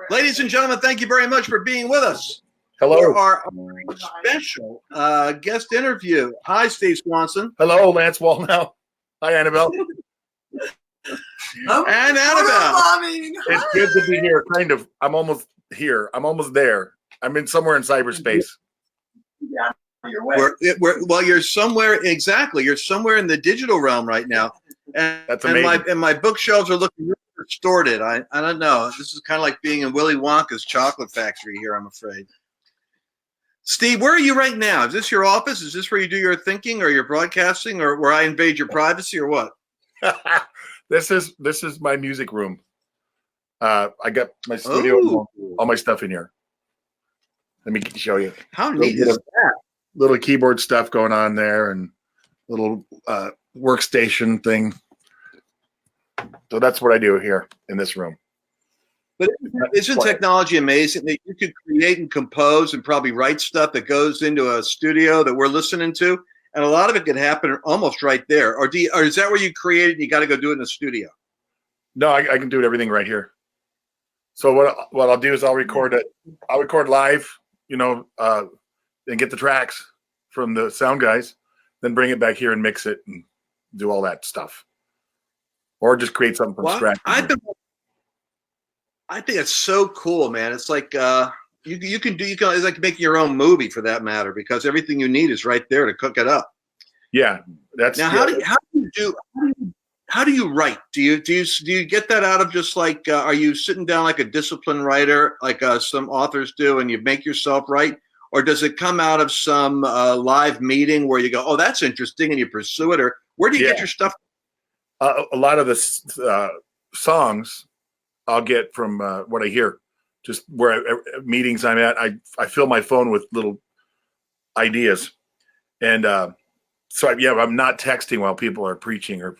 Ladies and gentlemen, thank you very much for being with us. Hello. For our special guest interview. Hi, Steve Swanson. Hello, Lance Wallnau. Hi, Annabelle. And Annabelle. It's good to be here. Kind of. I'm almost here. I'm almost there. I'm in somewhere in cyberspace. Yeah, You're somewhere, exactly. You're somewhere in the digital realm right now. And, That's amazing. And my bookshelves are looking really distorted. I don't know. This is kind of like being in Willy Wonka's chocolate factory here, I'm afraid. Steve, where are you right now? Is this your office? Is this where you do your thinking or your broadcasting, or where I invade your privacy, or what? This is my music room. I got my studio, all my stuff in here. Let me show you. How neat is that? Little keyboard stuff going on there, and little workstation thing. So that's what I do here in this room. But isn't technology amazing that you could create and compose and probably write stuff that goes into a studio that we're listening to, and a lot of it could happen almost right there? Or is that where you create it and you got to go do it in the studio? No, I can do everything right here. So what I'll do is I'll record it. I'll record live, and get the tracks from the sound guys, then bring it back here and mix it and do all that stuff, or just create something from scratch. I think it's so cool, man. It's like it's like making your own movie for that matter, because everything you need is right there to cook it up. Yeah, that's now. How do you write? Do you get that out of just like are you sitting down like a disciplined writer, like some authors do, and you make yourself write, or does it come out of some live meeting where you go, oh, that's interesting, and you pursue it, or where do you get your stuff? A lot of the songs I'll get from what I hear, just where meetings I'm at. I fill my phone with little ideas, and so I'm not texting while people are preaching or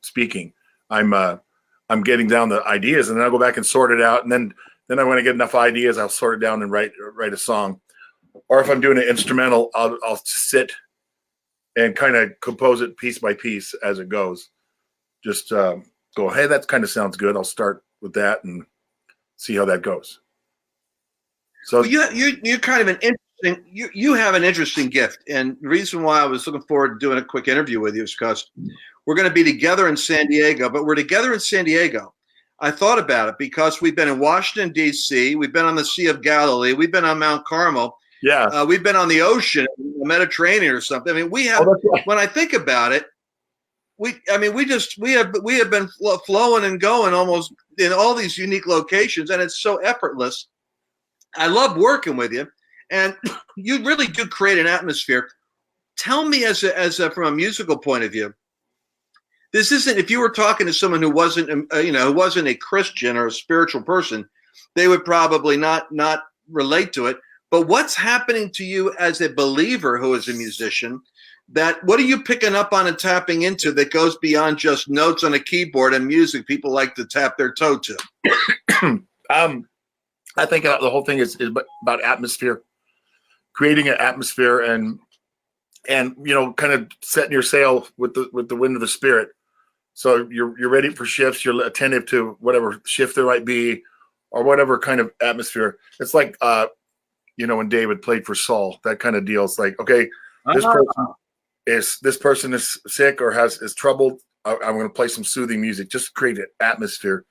speaking. I'm getting down the ideas, and then I'll go back and sort it out, and then when I get enough ideas, I'll sort it down and write a song. Or if I'm doing an instrumental, I'll sit and kind of compose it piece by piece as it goes. Just go, hey, that kind of sounds good. I'll start with that and see how that goes. So you're kind of an interesting. You have an interesting gift, and the reason why I was looking forward to doing a quick interview with you is because we're going to be together in San Diego. But we're together in San Diego. I thought about it because we've been in Washington D.C., we've been on the Sea of Galilee, we've been on Mount Carmel. Yeah, we've been on the ocean, the Mediterranean, or something. I mean, we have. When I think about it, we have been flowing and going almost in all these unique locations, and it's so effortless. I love working with you, and you really do create an atmosphere. Tell me, as from a musical point of view, this isn't. If you were talking to someone who wasn't, who wasn't a Christian or a spiritual person, they would probably not relate to it. But what's happening to you as a believer who is a musician? What are you picking up on and tapping into that goes beyond just notes on a keyboard and music people like to tap their toe to? I think the whole thing is about atmosphere, creating an atmosphere, and kind of setting your sail with the wind of the Spirit. So you're ready for shifts. You're attentive to whatever shift there might be, or whatever kind of atmosphere. It's like when David played for Saul, that kind of deal. It's like, okay, this person is sick or is troubled. I'm going to play some soothing music. Just create an atmosphere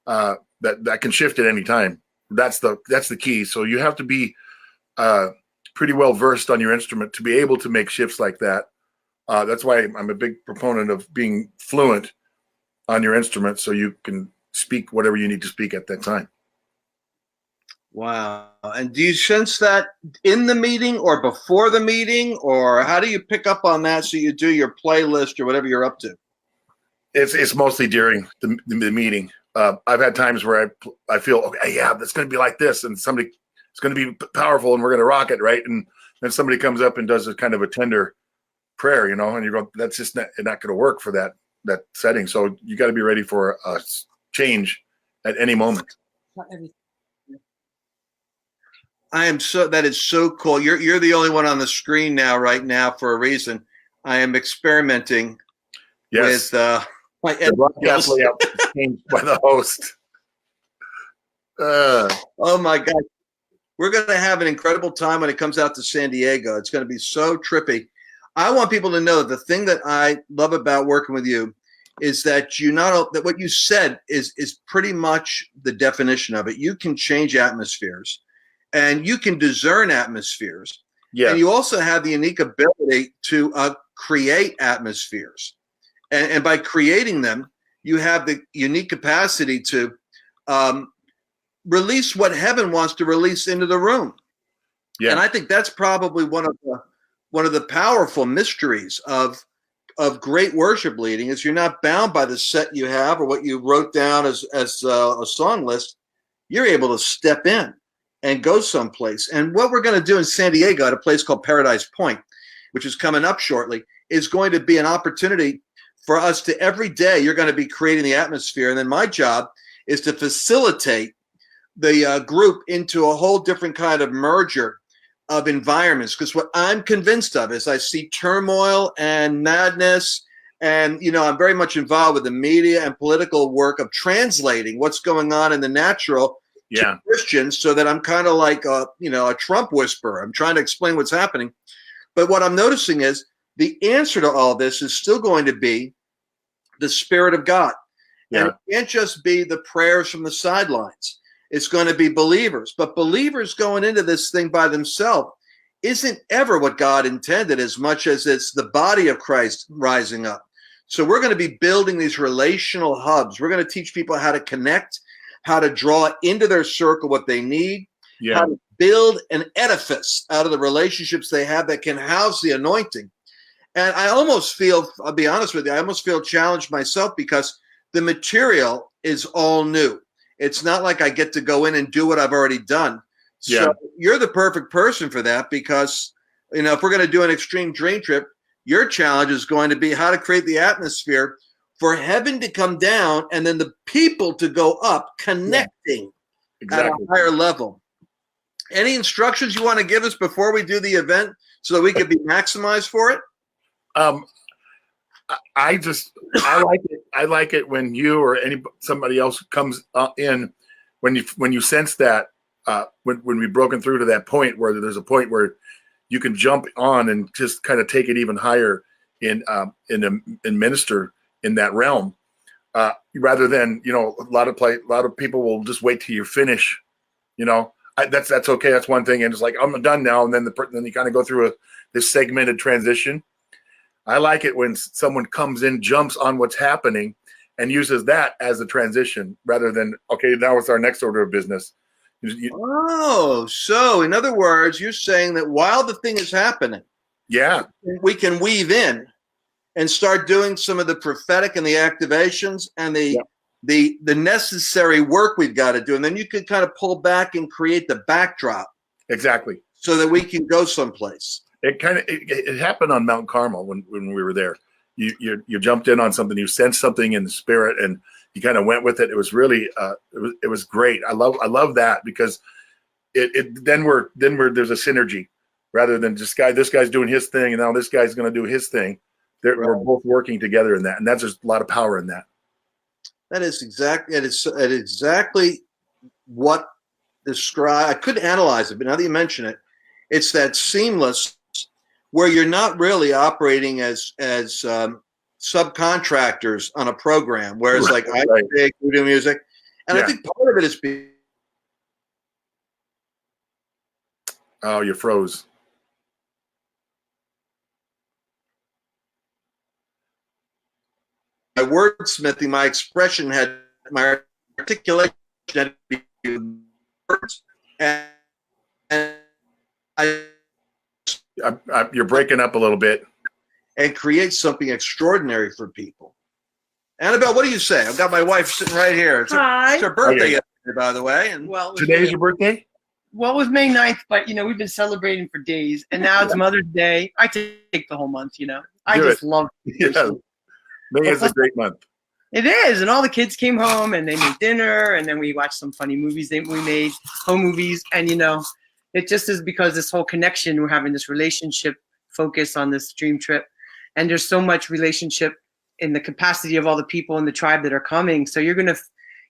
that can shift at any time. That's the key. So you have to be pretty well versed on your instrument to be able to make shifts like that. That's why I'm a big proponent of being fluent on your instrument, so you can speak whatever you need to speak at that time. Wow. And do you sense that in the meeting or before the meeting, or how do you pick up on that so you do your playlist or whatever you're up to? It's mostly during the meeting. I've had times where I feel, okay, yeah, it's going to be like this, and it's going to be powerful, and we're going to rock it, right? And then somebody comes up and does a kind of a tender prayer, and you go, that's just not going to work for that setting. So you got to be ready for a change at any moment. That is so cool. You're the only one on the screen right now for a reason. I am experimenting with my broadcast layout changed by the host. Oh my God. We're going to have an incredible time when it comes out to San Diego. It's going to be so trippy. I want people to know the thing that I love about working with you is that that what you said is pretty much the definition of it. You can change atmospheres and you can discern atmospheres. Yeah. And you also have the unique ability to create atmospheres. And by creating them, you have the unique capacity to release what heaven wants to release into the room. Yeah. And I think that's probably one of the powerful mysteries of great worship leading is you're not bound by the set you have or what you wrote down as a song list. You're able to step in and go someplace. And what we're going to do in San Diego at a place called Paradise Point, which is coming up shortly, is going to be an opportunity for us to every day you're going to be creating the atmosphere. And then my job is to facilitate the group into a whole different kind of merger of environments. Because what I'm convinced of is I see turmoil and madness. And, I'm very much involved with the media and political work of translating what's going on in the natural to Christians so that I'm kind of like, a Trump whisperer. I'm trying to explain what's happening. But what I'm noticing is the answer to all this is still going to be the Spirit of God. Yeah. And it can't just be the prayers from the sidelines. It's going to be believers. But believers going into this thing by themselves isn't ever what God intended as much as it's the body of Christ rising up. So we're going to be building these relational hubs. We're going to teach people how to connect, how to draw into their circle what they need, how to build an edifice out of the relationships they have that can house the anointing. And I almost feel, I'll be honest with you, I almost feel challenged myself because the material is all new. It's not like I get to go in and do what I've already done. So you're the perfect person for that because, if we're going to do an extreme dream trip, your challenge is going to be how to create the atmosphere for heaven to come down and then the people to go up, connecting at a higher level. Any instructions you want to give us before we do the event so that we could be maximized for it? I like it. I like it when you or somebody else comes in when you sense that when we've broken through to that point where there's a point where you can jump on and just kind of take it even higher in minister in that realm rather than a lot of people will just wait till you finish. That's okay. That's one thing, and it's like I'm done now, and then you kind of go through this segmented transition. I like it when someone comes in, jumps on what's happening, and uses that as a transition rather than, okay, now it's our next order of business. So in other words, you're saying that while the thing is happening, we can weave in and start doing some of the prophetic and the activations and the necessary work we've got to do. And then you can kind of pull back and create the backdrop. Exactly. So that we can go someplace. It happened on Mount Carmel when we were there. You jumped in on something, you sensed something in the spirit, and you kind of went with it. It was really it was great. I love that because there's a synergy rather than just this guy's doing his thing and now this guy's going to do his thing. We're both working together in that, and that's just a lot of power in that. That is exactly what describe. I couldn't analyze it, but now that you mention it, it's that seamless where you're not really operating as subcontractors on a program, whereas I do music, and I think part of it is oh, you froze. My wordsmithing, my expression my articulation had to be words, and you're breaking up a little bit. And create something extraordinary for people. Annabelle, what do you say? I've got my wife sitting right here. It's her birthday yesterday, by the way. And today's your birthday? Well, it was May 9th, but we've been celebrating for days, and now it's Mother's Day. I take the whole month. I just love it. Yeah. May is a great month. It is, and all the kids came home, and they made dinner, and then we watched some funny movies that we made, home movies, and it just is because this whole connection, we're having this relationship focus on this dream trip, and there's so much relationship in the capacity of all the people in the tribe that are coming. So you're gonna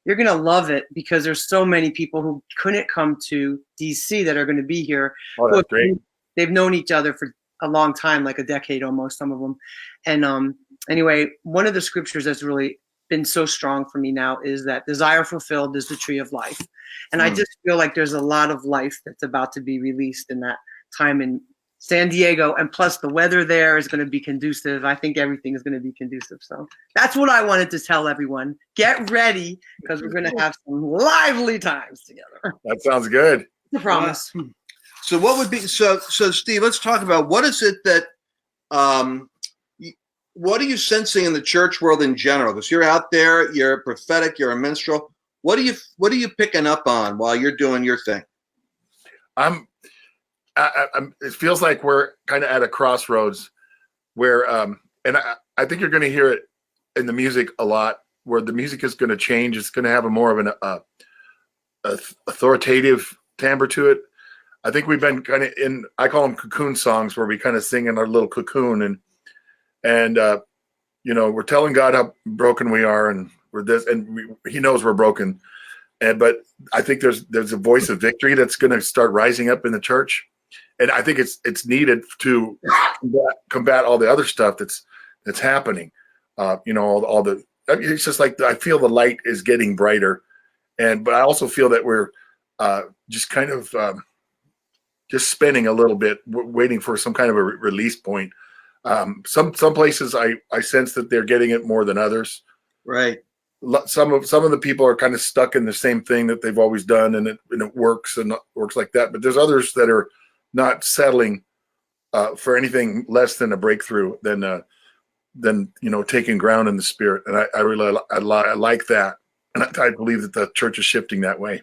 You're going to love it because there's so many people who couldn't come to DC that are going to be here. Oh, that's great. They've known each other for a long time, like a decade almost, some of them. And anyway, one of the scriptures that's really been so strong for me now is that desire fulfilled is the tree of life. And I just feel like there's a lot of life that's about to be released in that time in San Diego, and plus the weather there is going to be conducive. I think everything is going to be conducive. So that's what I wanted to tell everyone. Get ready because we're going to have some lively times together. That sounds good. I promise. So what would be so Steve? Let's talk about what is it that what are you sensing in the church world in general? Because you're out there, you're a prophetic, you're a minstrel. What are you picking up on while you're doing your thing? It feels like we're kind of at a crossroads where, and I think you're going to hear it in the music a lot, where the music is going to change. It's going to have a more of an authoritative timbre to it. I think we've been kind of I call them cocoon songs, where we kind of sing in our little cocoon, and we're telling God how broken we are, and we're this, and He knows we're broken. But I think there's a voice of victory that's going to start rising up in the church. And I think it's needed to combat all the other stuff that's happening. It's just like I feel the light is getting brighter, but I also feel that we're just kind of just spinning a little bit, waiting for some kind of a release point. Some places I sense that they're getting it more than others. Right. Some of the people are kind of stuck in the same thing that they've always done, and it works like that. But there's others that are not settling for anything less than a breakthrough, than taking ground in the Spirit. And I really like that, and I believe that the church is shifting that way.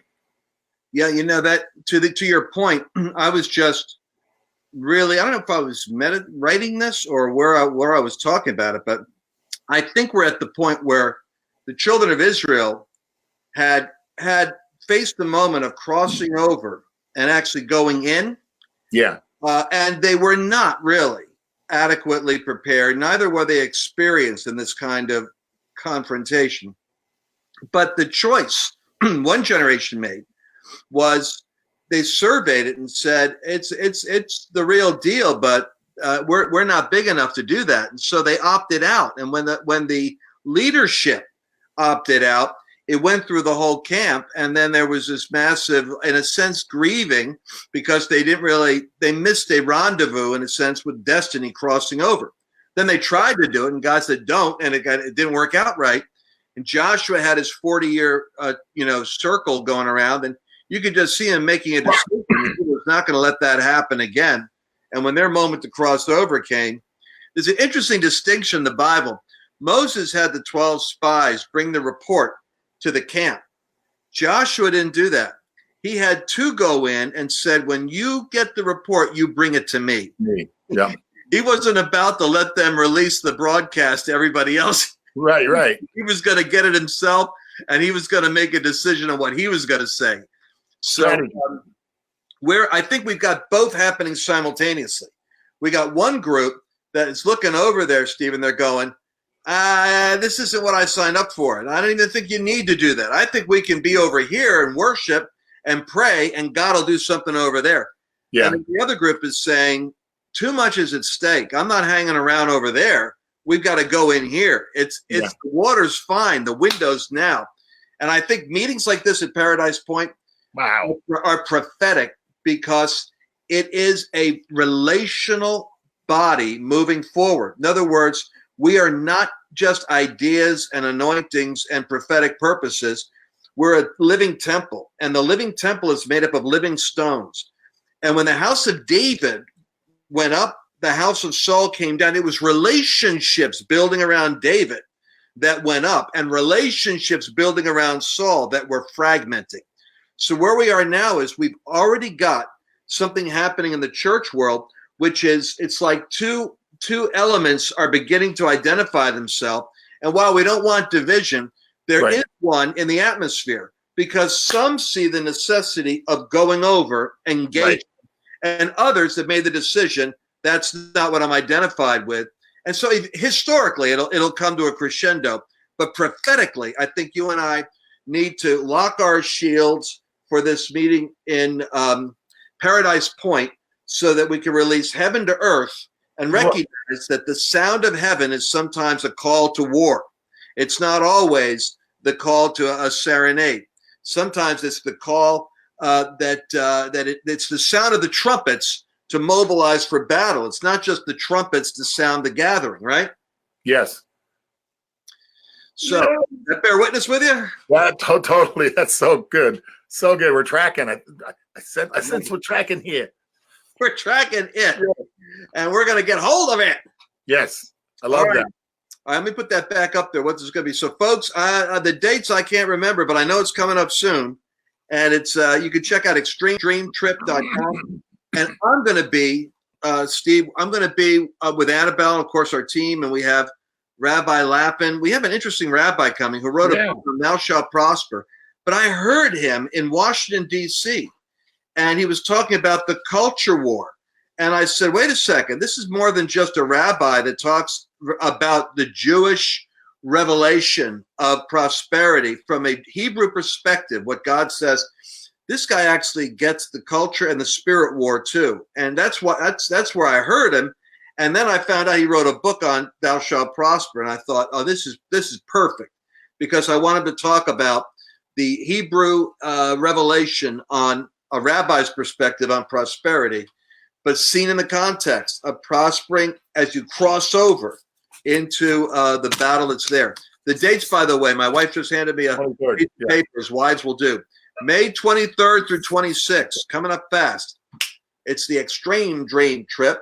Yeah, that to your point, I was just really, I don't know if I was writing this or where I was talking about it, but I think we're at the point where the children of Israel had faced the moment of crossing over and actually going in. Yeah. And they were not really adequately prepared. Neither were they experienced in this kind of confrontation. But the choice one generation made was they surveyed it and said, it's the real deal, but we're not big enough to do that. And so they opted out. And when the leadership opted out, it went through the whole camp, and then there was this massive, in a sense, grieving because they missed a rendezvous, in a sense, with destiny crossing over. Then they tried to do it, and God said, don't, and it didn't work out right. And Joshua had his 40-year, circle going around, and you could just see him making a decision. He was not going to let that happen again. And when their moment to cross over came, there's an interesting distinction in the Bible. Moses had the 12 spies bring the report to the camp. Joshua didn't do that. He had two go in and said, when you get the report, you bring it to me. Yeah. He wasn't about to let them release the broadcast to everybody else. Right. He was going to get it himself, and he was going to make a decision on what he was going to say. So I think we've got both happening simultaneously. We got one group that is looking over there, Steve, and they're going, this isn't what I signed up for. And I don't even think you need to do that. I think we can be over here and worship and pray, and God will do something over there. Yeah. And the other group is saying, too much is at stake. I'm not hanging around over there. We've got to go in here. The water's fine. The window's now. And I think meetings like this at Paradise Point are prophetic because it is a relational body moving forward. In other words, we are not just ideas and anointings and prophetic purposes. We're a living temple, and the living temple is made up of living stones. And when the house of David went up, the house of Saul came down. It was relationships building around David that went up, and relationships building around Saul that were fragmenting. So where we are now is we've already got something happening in the church world, which is, it's like two elements are beginning to identify themselves. And while we don't want division, there is one in the atmosphere, because some see the necessity of going over, engaging, and others have made the decision, that's not what I'm identified with. And so historically, it'll come to a crescendo. But prophetically, I think you and I need to lock our shields for this meeting in Paradise Point so that we can release heaven to earth and recognize that the sound of heaven is sometimes a call to war. It's not always the call to a serenade. Sometimes it's the call it's the sound of the trumpets to mobilize for battle. It's not just the trumpets to sound the gathering, right? Yes. So, that bear witness with you? Yeah, totally. That's so good. So good. We're tracking it. I sense we're tracking here. We're tracking it. And we're going to get hold of it. Yes. I love that. All right, let me put that back up there. What this is going to be. So, folks, the dates I can't remember, but I know it's coming up soon. And it's you can check out extremedreamtrip.com. And I'm going to be, Steve, I'm going to be with Annabelle, of course, our team, and we have Rabbi Lappin. We have an interesting rabbi coming who wrote a book, Thou Shalt Prosper. But I heard him in Washington, D.C., and he was talking about the culture war. And I said, wait a second, this is more than just a rabbi that talks about the Jewish revelation of prosperity from a Hebrew perspective, what God says. This guy actually gets the culture and the spirit war too. And that's where I heard him. And then I found out he wrote a book on Thou Shalt Prosper. And I thought, oh, this is perfect, because I wanted to talk about the Hebrew revelation on a rabbi's perspective on prosperity, but seen in the context of prospering as you cross over into the battle that's there. The dates, by the way, my wife just handed me a piece of paper, as wives will do. May 23rd through 26th, coming up fast. It's the Extreme Dream Trip.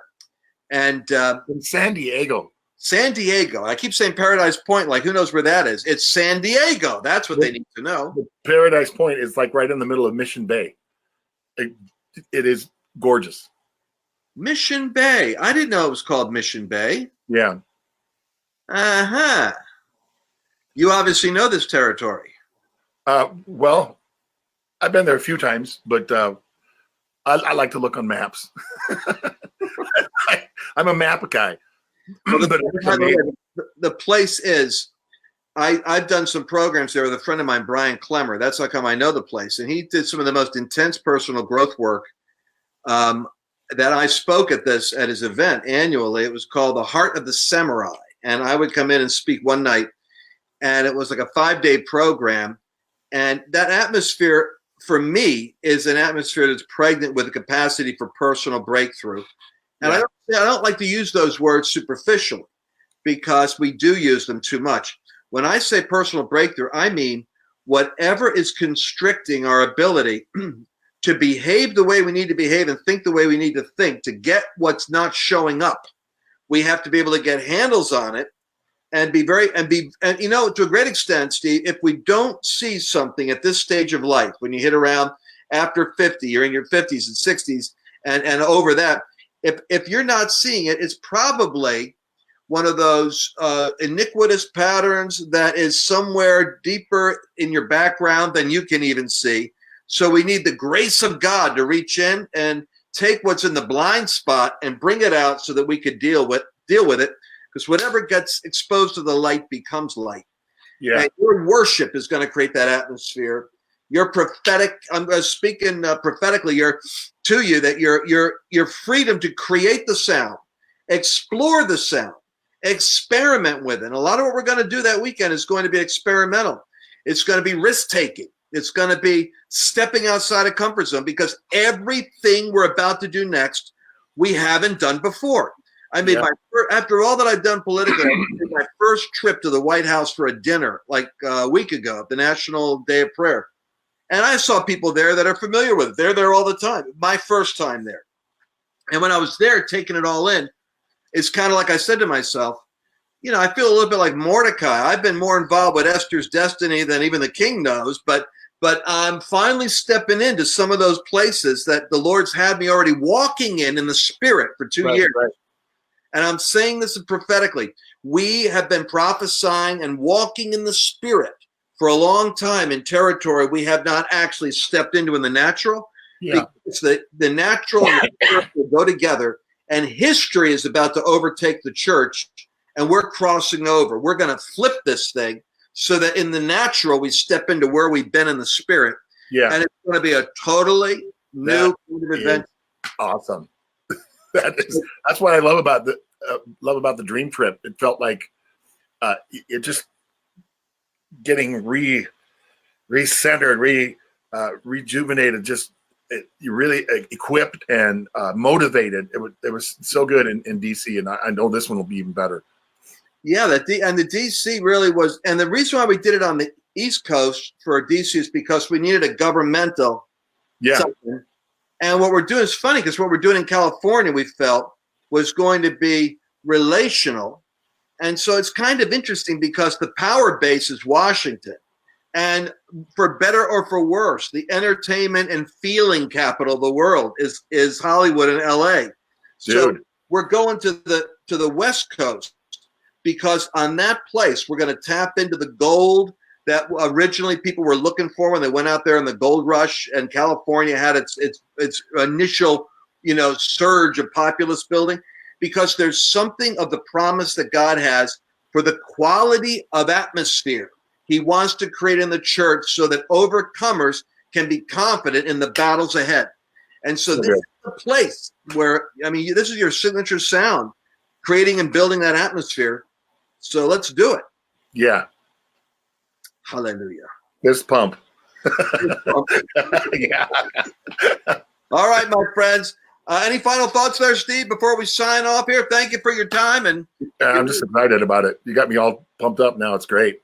And in San Diego. San Diego. I keep saying Paradise Point, like who knows where that is. It's San Diego. That's what they need to know. Paradise Point is like right in the middle of Mission Bay. It is gorgeous. Mission Bay. I didn't know it was called Mission Bay. Yeah. Uh-huh. You obviously know this territory. Well, I've been there a few times, but I like to look on maps. I'm a map guy. Well, the place is, I've done some programs there with a friend of mine, Brian Clemmer. That's how come I know the place. And he did some of the most intense personal growth work that I spoke at his event annually. It was called The Heart of the Samurai. And I would come in and speak one night. And it was like a 5-day program. And that atmosphere, for me, is an atmosphere that's pregnant with the capacity for personal breakthrough. And I don't like to use those words superficially, because we do use them too much. When I say personal breakthrough, I mean whatever is constricting our ability to behave the way we need to behave and think the way we need to think to get what's not showing up. We have to be able to get handles on it and and you know, to a great extent, Steve, if we don't see something at this stage of life, when you hit around after 50, you're in your 50s and 60s and over that, if you're not seeing it, it's probably one of those iniquitous patterns that is somewhere deeper in your background than you can even see. So we need the grace of God to reach in and take what's in the blind spot and bring it out so that we could deal with it. Because whatever gets exposed to the light becomes light. Yeah. And your worship is going to create that atmosphere. Your prophetic, I'm speaking prophetically to you, that your freedom to create the sound, explore the sound, experiment with it. And a lot of what we're going to do that weekend is going to be experimental. It's going to be risk-taking. It's going to be stepping outside of comfort zone, because everything we're about to do next, we haven't done before. I mean, after all that I've done politically, I did my first trip to the White House for a dinner like a week ago, the National Day of Prayer. And I saw people there that are familiar with it. They're there all the time. My first time there. And when I was there taking it all in, it's kind of like I said to myself, you know, I feel a little bit like Mordecai. I've been more involved with Esther's destiny than even the king knows, but I'm finally stepping into some of those places that the Lord's had me already walking in the spirit for 2 years. Right. And I'm saying this prophetically. We have been prophesying and walking in the spirit for a long time in territory we have not actually stepped into in the natural. Yeah. Because the natural and the spiritual go together, and history is about to overtake the church, and we're crossing over. We're going to flip this thing so that in the natural we step into where we've been in the spirit. Yeah. And it's going to be a totally new kind of event. Awesome. That's what I love about the dream trip. It felt like it just getting recentered, rejuvenated. Just you really equipped and motivated. It was so good in DC, and I know this one will be even better. Yeah, the DC really was, and the reason why we did it on the East Coast for DC is because we needed a governmental something. And what we're doing is funny because what we're doing in California, we felt, was going to be relational. And so it's kind of interesting because the power base is Washington. And for better or for worse, the entertainment and feeling capital of the world is Hollywood and LA. So we're going to the West Coast because on that place, we're going to tap into the gold that originally people were looking for when they went out there in the gold rush, and California had its initial, surge of populace building, because there's something of the promise that God has for the quality of atmosphere He wants to create in the church so that overcomers can be confident in the battles ahead. And so this is the place where, this is your signature sound, creating and building that atmosphere. So let's do it. Yeah. Hallelujah. Fist pump. Yeah. All right, my friends. Any final thoughts there, Steve, before we sign off here? Thank you for your time. And I'm just excited about it. You got me all pumped up now. It's great.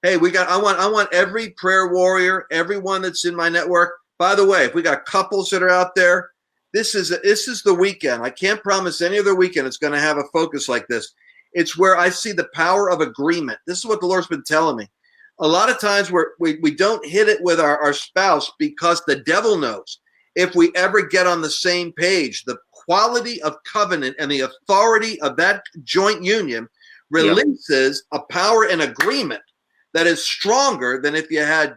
Hey, I want every prayer warrior, everyone that's in my network. By the way, if we got couples that are out there, this is the weekend. I can't promise any other weekend it's going to have a focus like this. It's where I see the power of agreement. This is what the Lord's been telling me. A lot of times we don't hit it with our spouse because the devil knows if we ever get on the same page, the quality of covenant and the authority of that joint union releases a power and agreement that is stronger than if you had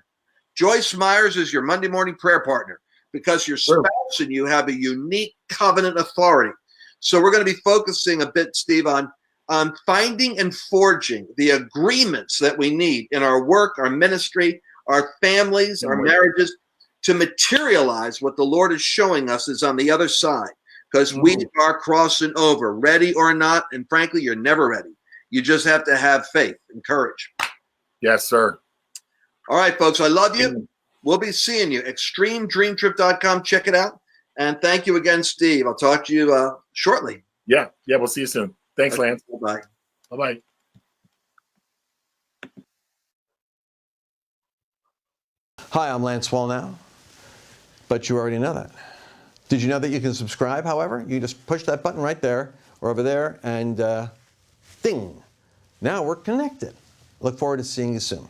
Joyce Myers as your Monday morning prayer partner, because your spouse and you have a unique covenant authority. So we're going to be focusing a bit, Steve, on finding and forging the agreements that we need in our work, our ministry, our families, our marriages, to materialize what the Lord is showing us is on the other side, because we are crossing over, ready or not. And frankly, you're never ready. You just have to have faith and courage. Yes, sir. All right, folks, I love you. We'll be seeing you. ExtremeDreamTrip.com. Check it out. And thank you again, Steve. I'll talk to you shortly. Yeah, we'll see you soon. Thanks, Lance. Bye-bye. Bye-bye. Hi, I'm Lance Wallnau, but you already know that. Did you know that you can subscribe, however? You just push that button right there or over there and ding. Now we're connected. Look forward to seeing you soon.